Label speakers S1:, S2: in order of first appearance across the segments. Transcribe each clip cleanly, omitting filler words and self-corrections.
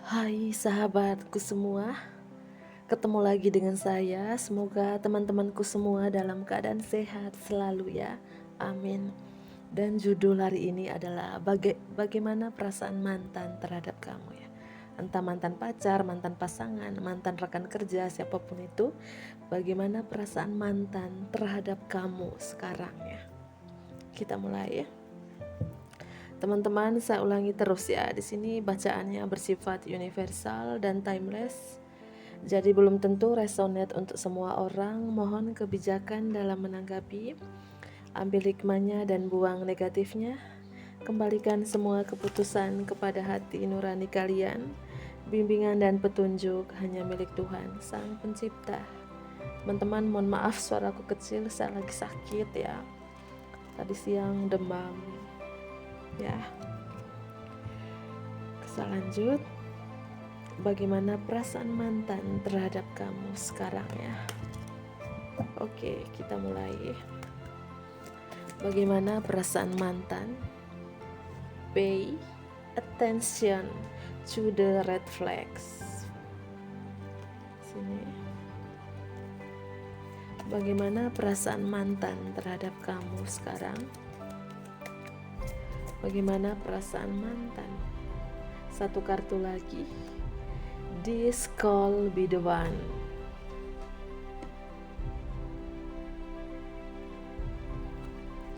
S1: Hai sahabatku semua, ketemu lagi dengan saya. Semoga teman-temanku semua dalam keadaan sehat selalu ya. Amin. Dan judul hari ini adalah bagaimana perasaan mantan terhadap kamu ya. Entah mantan pacar, mantan pasangan, mantan rekan kerja, siapapun itu, bagaimana perasaan mantan terhadap kamu sekarang ya. Kita mulai ya. Teman-teman, saya ulangi terus ya. Di sini bacaannya bersifat universal dan timeless. Jadi belum tentu resonate untuk semua orang. Mohon kebijakan dalam menanggapi. Ambil hikmahnya dan buang negatifnya. Kembalikan semua keputusan kepada hati nurani kalian. Bimbingan dan petunjuk hanya milik Tuhan, Sang Pencipta. Teman-teman, mohon maaf suaraku kecil, saya lagi sakit ya. Tadi siang demam. Ya. Selanjut, bagaimana perasaan mantan terhadap kamu sekarang ya? Oke, kita mulai. Bagaimana perasaan mantan? Pay attention to the red flags. Sini. Bagaimana perasaan mantan terhadap kamu sekarang? Bagaimana perasaan mantan? Satu kartu lagi. This call be the one.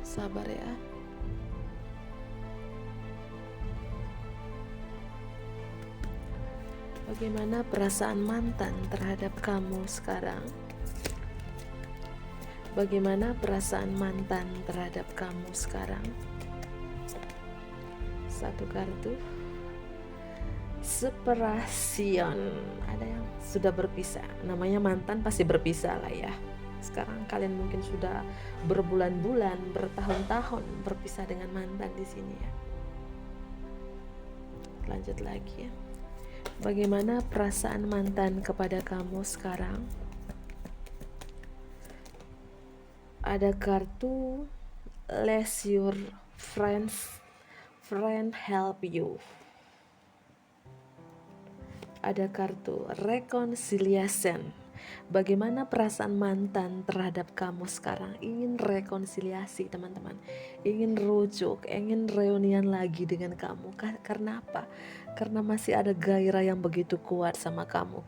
S1: Sabar ya. Bagaimana perasaan mantan terhadap kamu sekarang? Bagaimana perasaan mantan terhadap kamu sekarang? Satu kartu. Separation. Ada yang sudah berpisah. Namanya mantan pasti berpisah lah ya. Sekarang kalian mungkin sudah berbulan-bulan, bertahun-tahun berpisah dengan mantan di sini ya. Lanjut lagi ya. Bagaimana perasaan mantan kepada kamu sekarang? Ada kartu let your friend help you. Ada kartu reconciliation. Bagaimana perasaan mantan terhadap kamu sekarang? Ingin rekonsiliasi teman-teman, ingin rujuk, ingin reunian lagi dengan kamu. Karena apa? Karena masih ada gairah yang begitu kuat sama kamu,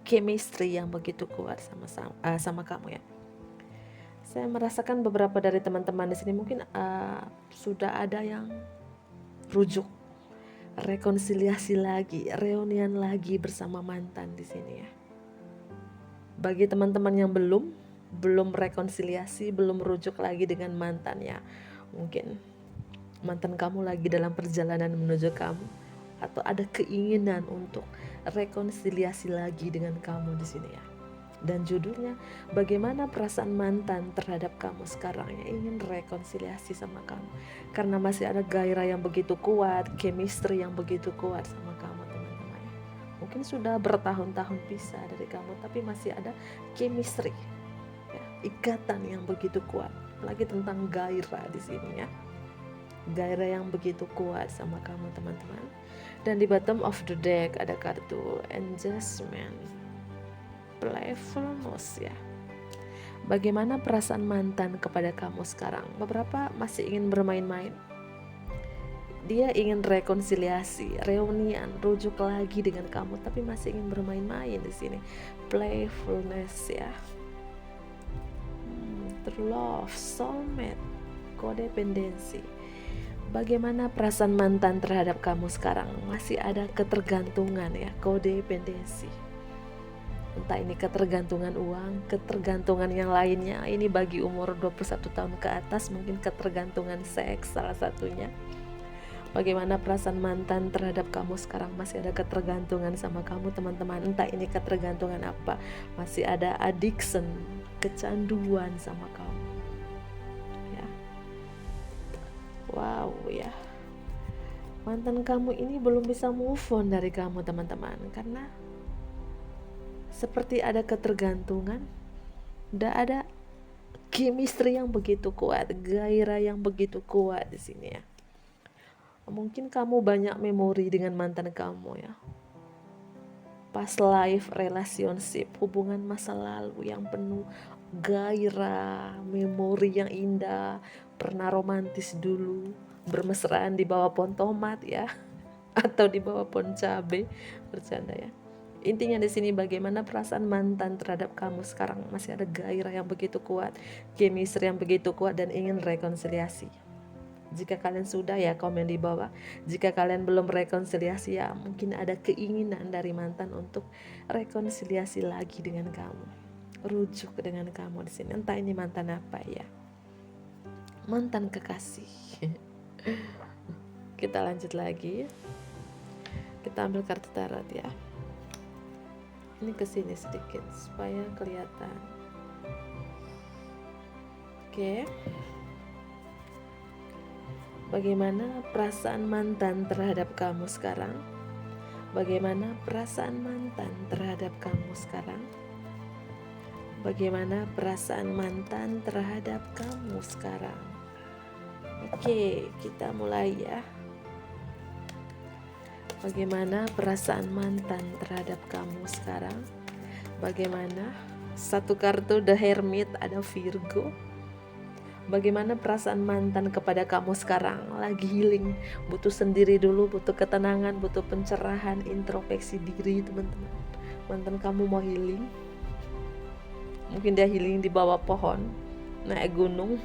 S1: chemistry yang begitu kuat sama kamu ya. Saya merasakan beberapa dari teman-teman di sini mungkin sudah ada yang rujuk, rekonsiliasi lagi, reunian lagi bersama mantan di sini ya. Bagi teman-teman yang belum rekonsiliasi, belum rujuk lagi dengan mantannya, mungkin mantan kamu lagi dalam perjalanan menuju kamu, atau ada keinginan untuk rekonsiliasi lagi dengan kamu di sini ya. Dan judulnya, bagaimana perasaan mantan terhadap kamu sekarang ya, ingin rekonsiliasi sama kamu. Karena masih ada gairah yang begitu kuat, chemistry yang begitu kuat sama kamu teman-teman. Mungkin sudah bertahun-tahun pisah dari kamu, tapi masih ada chemistry ya, ikatan yang begitu kuat. Apalagi tentang gairah di sini ya. Gairah yang begitu kuat sama kamu teman-teman. Dan di bottom of the deck ada kartu adjustment, playfulness ya. Bagaimana perasaan mantan kepada kamu sekarang? Beberapa masih ingin bermain-main. Dia ingin rekonsiliasi, reunian, rujuk lagi dengan kamu, tapi masih ingin bermain-main di sini. Playfulness ya. True love, soulmate, kodependensi. Bagaimana perasaan mantan terhadap kamu sekarang? Masih ada ketergantungan ya, kodependensi. Entah ini ketergantungan uang, ketergantungan yang lainnya. Ini bagi umur 21 tahun ke atas, mungkin ketergantungan seks salah satunya. Bagaimana perasaan mantan terhadap kamu sekarang? Masih ada ketergantungan sama kamu teman-teman. Entah ini ketergantungan apa. Masih ada addiction, kecanduan sama kamu ya. Wow ya. Mantan kamu ini belum bisa move on dari kamu teman-teman. Karena seperti ada ketergantungan, udah ada chemistry yang begitu kuat, gairah yang begitu kuat di sini ya. Mungkin kamu banyak memori dengan mantan kamu ya. past life relationship, hubungan masa lalu yang penuh gairah, memori yang indah, pernah romantis dulu, bermesraan di bawah pohon tomat ya, atau di bawah pohon cabe, bercanda ya. Intinya di sini bagaimana perasaan mantan terhadap kamu sekarang, masih ada gairah yang begitu kuat, chemistry yang begitu kuat dan ingin rekonsiliasi. Jika kalian sudah ya komen di bawah. Jika kalian belum rekonsiliasi ya mungkin ada keinginan dari mantan untuk rekonsiliasi lagi dengan kamu, rujuk dengan kamu di sini. Entah ini mantan apa ya, mantan kekasih. Kita lanjut lagi. Kita ambil kartu tarot ya. Ini kesini sedikit supaya kelihatan. Oke. Bagaimana perasaan mantan terhadap kamu sekarang? Bagaimana perasaan mantan terhadap kamu sekarang? Bagaimana perasaan mantan terhadap kamu sekarang? Oke, kita mulai ya. Bagaimana perasaan mantan terhadap kamu sekarang? Bagaimana? Satu kartu The Hermit, ada Virgo. Bagaimana perasaan mantan kepada kamu sekarang? Lagi healing, butuh sendiri dulu, butuh ketenangan, butuh pencerahan, introspeksi diri teman-teman. Mantan kamu mau healing. Mungkin dia healing di bawah pohon, naik gunung,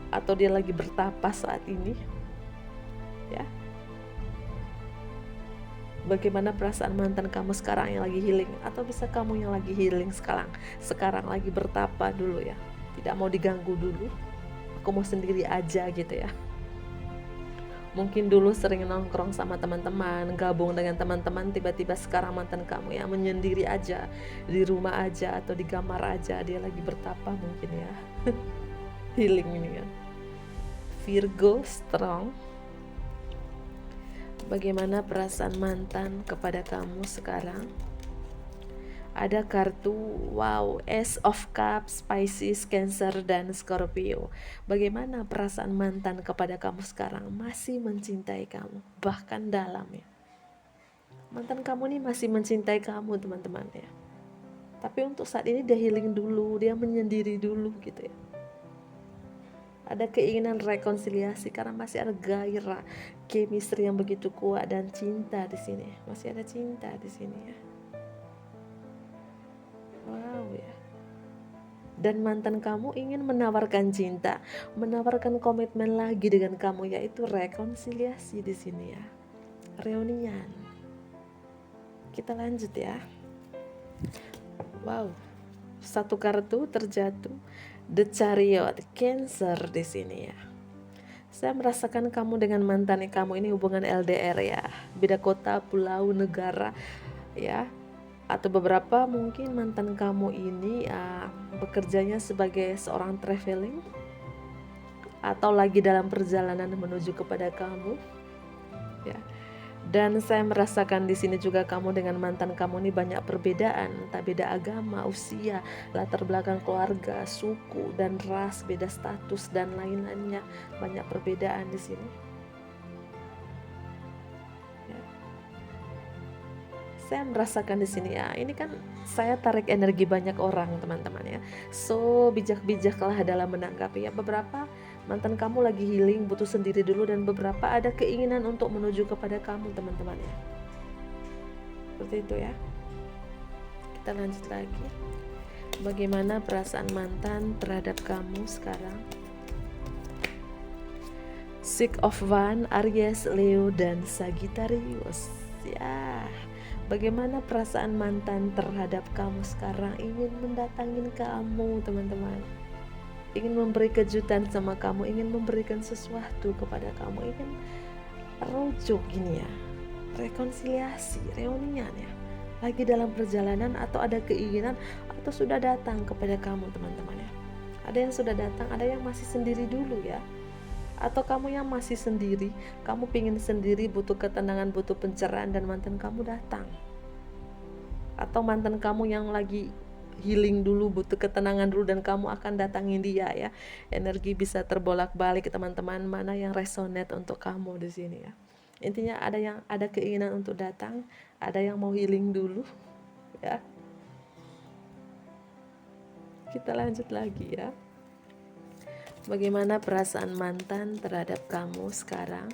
S1: atau dia lagi bertapa saat ini. Ya. Bagaimana perasaan mantan kamu sekarang yang lagi healing, atau bisa kamu yang lagi healing sekarang lagi bertapa dulu ya, tidak mau diganggu dulu, aku mau sendiri aja gitu ya. Mungkin dulu sering nongkrong sama teman-teman, gabung dengan teman-teman, tiba-tiba sekarang mantan kamu yang menyendiri aja, di rumah aja atau di kamar aja, dia lagi bertapa mungkin ya. Healing ini kan. Virgo strong. Bagaimana perasaan mantan kepada kamu sekarang? Ada kartu wow, Ace of Cups, Pisces, Cancer, dan Scorpio. Bagaimana perasaan mantan kepada kamu sekarang? Masih mencintai kamu, bahkan dalam ya. Mantan kamu nih masih mencintai kamu teman-teman ya. Tapi untuk saat ini dia healing dulu, dia menyendiri dulu gitu ya. Ada keinginan rekonsiliasi karena masih ada gairah, chemistry yang begitu kuat dan cinta di sini. Masih ada cinta di sini ya. Wow ya. Dan mantan kamu ingin menawarkan cinta, menawarkan komitmen lagi dengan kamu, yaitu rekonsiliasi di sini ya. Reunian. Kita lanjut ya. Wow. Satu kartu terjatuh. The Chariot, Cancer di sini ya. Saya merasakan kamu dengan mantan kamu ini hubungan LDR ya, beda kota, pulau, negara ya. Atau beberapa mungkin mantan kamu ini bekerjanya sebagai seorang traveling atau lagi dalam perjalanan menuju kepada kamu ya. Dan saya merasakan di sini juga kamu dengan mantan kamu ini banyak perbedaan, entah beda agama, usia, latar belakang keluarga, suku dan ras, beda status dan lain-lainnya, banyak perbedaan di sini. Ya. Saya merasakan di sini ya, ini kan saya tarik energi banyak orang teman-teman ya. So bijak-bijaklah dalam menanggapi ya. Beberapa mantan kamu lagi healing, butuh sendiri dulu, dan beberapa ada keinginan untuk menuju kepada kamu teman-teman ya. Seperti itu ya. Kita lanjut lagi. Bagaimana perasaan mantan terhadap kamu sekarang? Six of Wands, Aries, Leo, dan Sagittarius ya. Bagaimana perasaan mantan terhadap kamu sekarang? Ingin mendatangin kamu teman-teman, ingin memberi kejutan sama kamu, ingin memberikan sesuatu kepada kamu, ingin rujuk gini ya, rekonsiliasi, reunian ya, lagi dalam perjalanan atau ada keinginan atau sudah datang kepada kamu teman-teman ya. Ada yang sudah datang, ada yang masih sendiri dulu ya. Atau kamu yang masih sendiri, kamu pingin sendiri, butuh ketenangan, butuh pencerahan, dan mantan kamu datang. Atau mantan kamu yang lagi healing dulu, butuh ketenangan dulu, dan kamu akan datangin dia ya. Energi bisa terbolak-balik teman-teman, mana yang resonate untuk kamu di sini ya. Intinya ada keinginan untuk datang, ada yang mau healing dulu ya. Kita lanjut lagi ya. Bagaimana perasaan mantan terhadap kamu sekarang?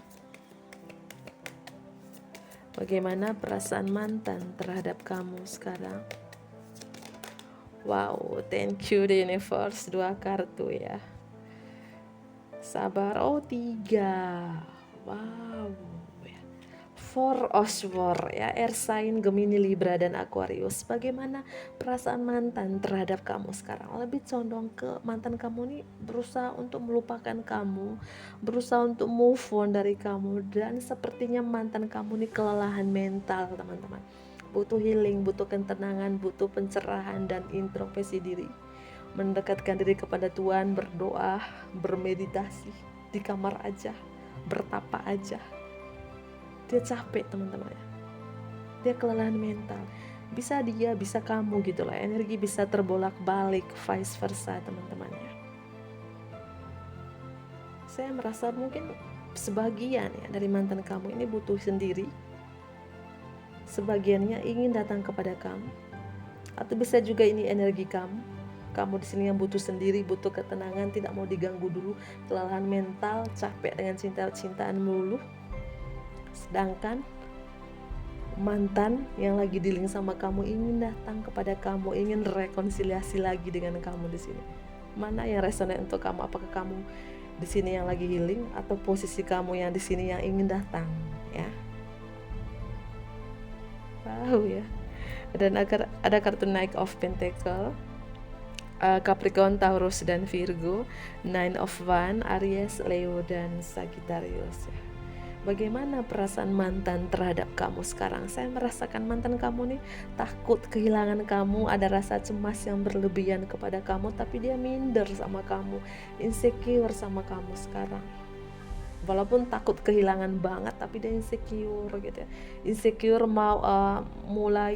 S1: Bagaimana perasaan mantan terhadap kamu sekarang? Wow, thank you the universe, 2 kartu ya. Sabar, oh 3. Wow. Four of Swords ya, air sign Gemini, Libra, dan Aquarius. Bagaimana perasaan mantan terhadap kamu sekarang? Lebih condong ke mantan kamu nih berusaha untuk melupakan kamu, berusaha untuk move on dari kamu, dan sepertinya mantan kamu nih kelelahan mental, teman-teman. Butuh healing, butuh ketenangan, butuh pencerahan dan introspeksi diri. Mendekatkan diri kepada Tuhan, berdoa, bermeditasi di kamar aja, bertapa aja. Dia capek, teman-teman ya. Dia kelelahan mental. Bisa dia, bisa kamu gitu lah. Energi bisa terbolak-balik, vice versa, teman-teman ya. Saya merasa mungkin sebagian ya dari mantan kamu ini butuh sendiri. Sebagiannya ingin datang kepada kamu. Atau bisa juga ini energi kamu. Kamu di sini yang butuh sendiri, butuh ketenangan, tidak mau diganggu dulu, kelelahan mental, capek dengan cinta-cintaan melulu. Sedangkan mantan yang lagi dealing sama kamu ingin datang kepada kamu, ingin rekonsiliasi lagi dengan kamu di sini. Mana yang resonan untuk kamu? Apakah kamu di sini yang lagi healing atau posisi kamu yang di sini yang ingin datang ya? Wow ya. Dan ada kartu Knight of Pentacle, Capricorn, Taurus, dan Virgo, Nine of Wands, Aries, Leo, dan Sagittarius ya. Bagaimana perasaan mantan terhadap kamu sekarang? Saya merasakan mantan kamu nih takut kehilangan kamu, ada rasa cemas yang berlebihan kepada kamu, tapi dia minder sama kamu, insecure sama kamu sekarang. Walaupun takut kehilangan banget, tapi dia insecure gitu ya. Insecure mau mulai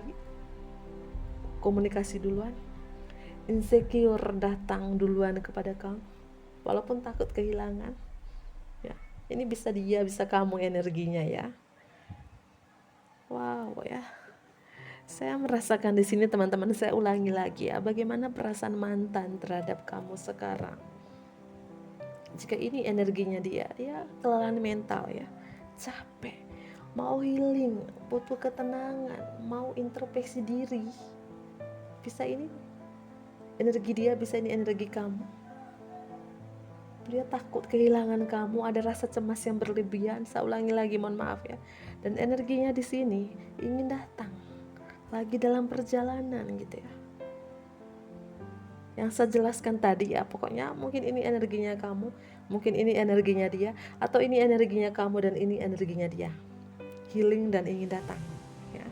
S1: komunikasi duluan, insecure datang duluan kepada kamu, walaupun takut kehilangan. Ini bisa dia, bisa kamu energinya ya. Wow ya. Saya merasakan di sini, teman-teman, saya ulangi lagi ya. Bagaimana perasaan mantan terhadap kamu sekarang? Jika ini energinya dia kelelahan mental ya. Capek, mau healing, butuh ketenangan, mau introspeksi diri. Bisa ini energi dia, bisa ini energi kamu. Dia takut kehilangan kamu, ada rasa cemas yang berlebihan. Saya ulangi lagi, mohon maaf ya. Dan energinya di sini ingin datang lagi dalam perjalanan gitu ya. Yang saya jelaskan tadi ya, pokoknya mungkin ini energinya kamu, mungkin ini energinya dia, atau ini energinya kamu dan ini energinya dia. Healing dan ingin datang ya.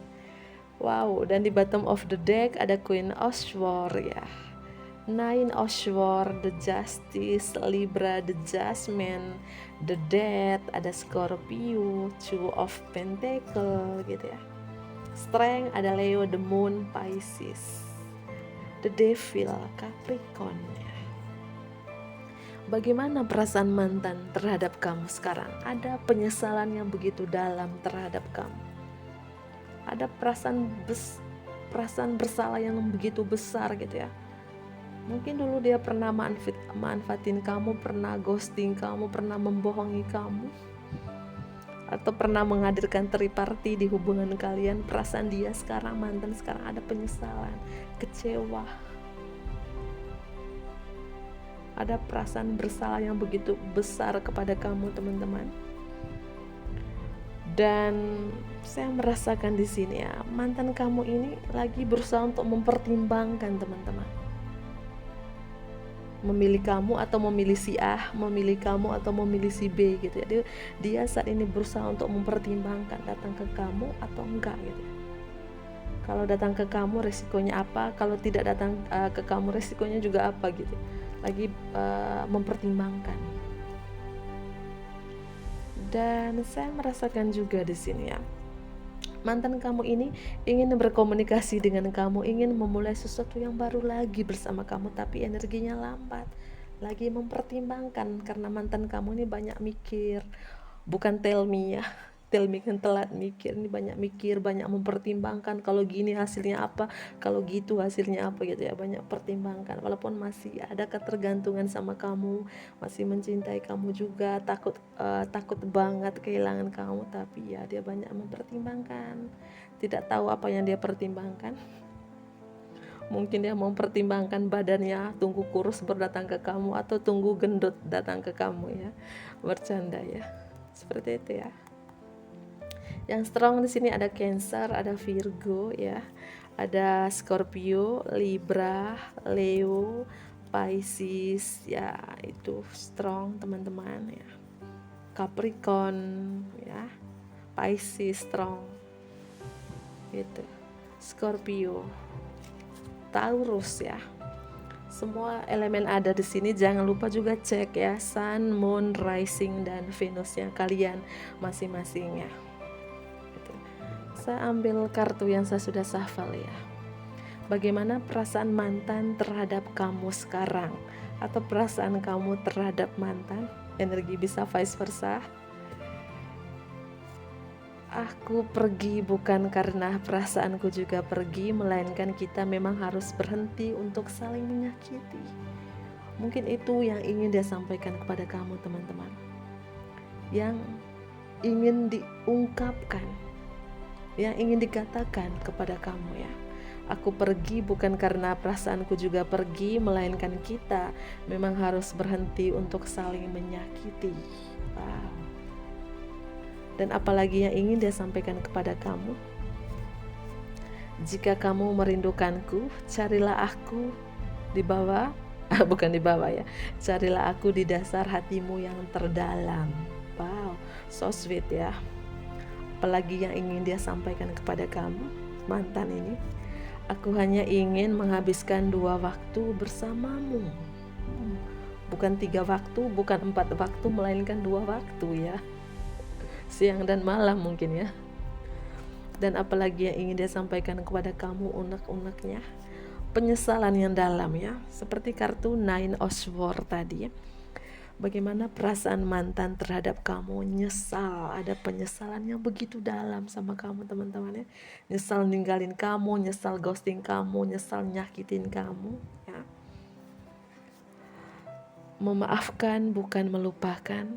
S1: Wow, dan di bottom of the deck ada Queen of Swords ya. Nine of Swords, the Justice, Libra, the Judgment, the Death, ada Scorpio, Two of Pentacle gitu ya. Strength ada Leo, the Moon, Pisces, the Devil, Capricorn ya. Bagaimana perasaan mantan terhadap kamu sekarang? Ada penyesalan yang begitu dalam terhadap kamu. Ada perasaan bersalah yang begitu besar gitu ya. Mungkin dulu dia pernah manfaatin kamu, pernah ghosting kamu, pernah membohongi kamu, atau pernah menghadirkan triparty di hubungan kalian. Perasaan dia sekarang, mantan sekarang, ada penyesalan, kecewa, ada perasaan bersalah yang begitu besar kepada kamu, teman-teman. Dan saya merasakan di sini ya, mantan kamu ini lagi berusaha untuk mempertimbangkan, teman-teman, memilih kamu atau memilih si A, memilih kamu atau memilih si B gitu ya. Dia saat ini berusaha untuk mempertimbangkan datang ke kamu atau enggak gitu ya. Kalau datang ke kamu resikonya apa, kalau tidak datang ke kamu resikonya juga apa gitu. Lagi mempertimbangkan. Dan saya merasakan juga di sini ya, mantan kamu ini ingin berkomunikasi dengan kamu, ingin memulai sesuatu yang baru lagi bersama kamu, tapi energinya lambat, lagi mempertimbangkan karena mantan kamu ini banyak mikir, bukan tell me ya, telat mikir, ini banyak mikir, banyak mempertimbangkan, kalau gini hasilnya apa, kalau gitu hasilnya apa gitu ya, banyak pertimbangkan. Walaupun masih ada ketergantungan sama kamu, masih mencintai kamu juga, takut banget kehilangan kamu, tapi ya dia banyak mempertimbangkan. Tidak tahu apa yang dia pertimbangkan. Mungkin dia mau mempertimbangkan badannya, tunggu kurus berdatang ke kamu, atau tunggu gendut datang ke kamu ya. Bercanda ya. Seperti itu ya. Yang strong di sini ada Cancer, ada Virgo ya, ada Scorpio, Libra, Leo, Pisces ya, itu strong teman-teman ya. Capricorn ya, Pisces strong. Gitu. Scorpio, Taurus ya. Semua elemen ada di sini. Jangan lupa juga cek ya Sun, Moon, Rising dan Venusnya kalian masing-masing ya. Saya ambil kartu yang saya sudah hafal ya. Bagaimana perasaan mantan terhadap kamu sekarang, atau perasaan kamu terhadap mantan? Energi bisa vice versa. Aku pergi bukan karena perasaanku juga pergi, melainkan kita memang harus berhenti untuk saling menyakiti. Mungkin itu yang ingin dia sampaikan kepada kamu teman-teman, yang ingin diungkapkan, yang ingin dikatakan kepada kamu ya. Aku pergi bukan karena perasaanku juga pergi, melainkan kita memang harus berhenti untuk saling menyakiti. Wow. Dan apalagi yang ingin dia sampaikan kepada kamu? Jika kamu merindukanku, carilah aku di bawah, bukan di bawah ya, carilah aku di dasar hatimu yang terdalam. Wow, so sweet ya. Apalagi yang ingin dia sampaikan kepada kamu, mantan ini? Aku hanya ingin menghabiskan 2 waktu bersamamu. Bukan 3 waktu, bukan 4 waktu, melainkan 2 waktu ya. Siang dan malam mungkin ya. Dan apalagi yang ingin dia sampaikan kepada kamu unek-uneknya? Penyesalan yang dalam ya. Seperti kartu Nine of Swords tadi ya. Bagaimana perasaan mantan terhadap kamu, nyesal, ada penyesalan yang begitu dalam sama kamu teman-teman ya. Nyesal ninggalin kamu, nyesal ghosting kamu, nyesal nyakitin kamu ya. Memaafkan bukan melupakan.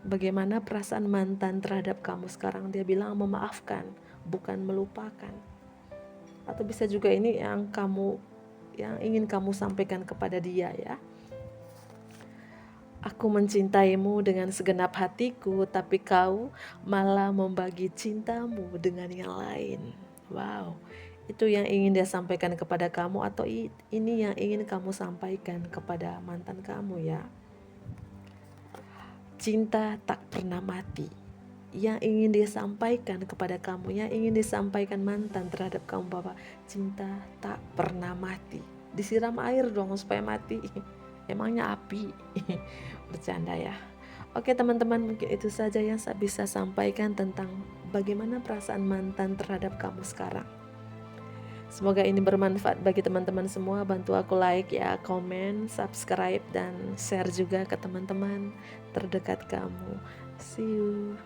S1: Bagaimana perasaan mantan terhadap kamu sekarang? Dia bilang memaafkan bukan melupakan. Atau bisa juga ini yang ingin kamu sampaikan kepada dia ya. Aku mencintaimu dengan segenap hatiku, tapi kau malah membagi cintamu dengan yang lain. Wow, itu yang ingin dia sampaikan kepada kamu, atau ini yang ingin kamu sampaikan kepada mantan kamu ya. Cinta tak pernah mati. Yang ingin dia sampaikan kepada kamu, yang ingin disampaikan mantan terhadap kamu, bahwa cinta tak pernah mati. Disiram air dong supaya mati. Emangnya api? Bercanda ya. Oke teman-teman, mungkin itu saja yang saya bisa sampaikan tentang bagaimana perasaan mantan terhadap kamu sekarang. Semoga ini bermanfaat bagi teman-teman semua. Bantu aku like ya, komen, subscribe, dan share juga ke teman-teman terdekat kamu. See you.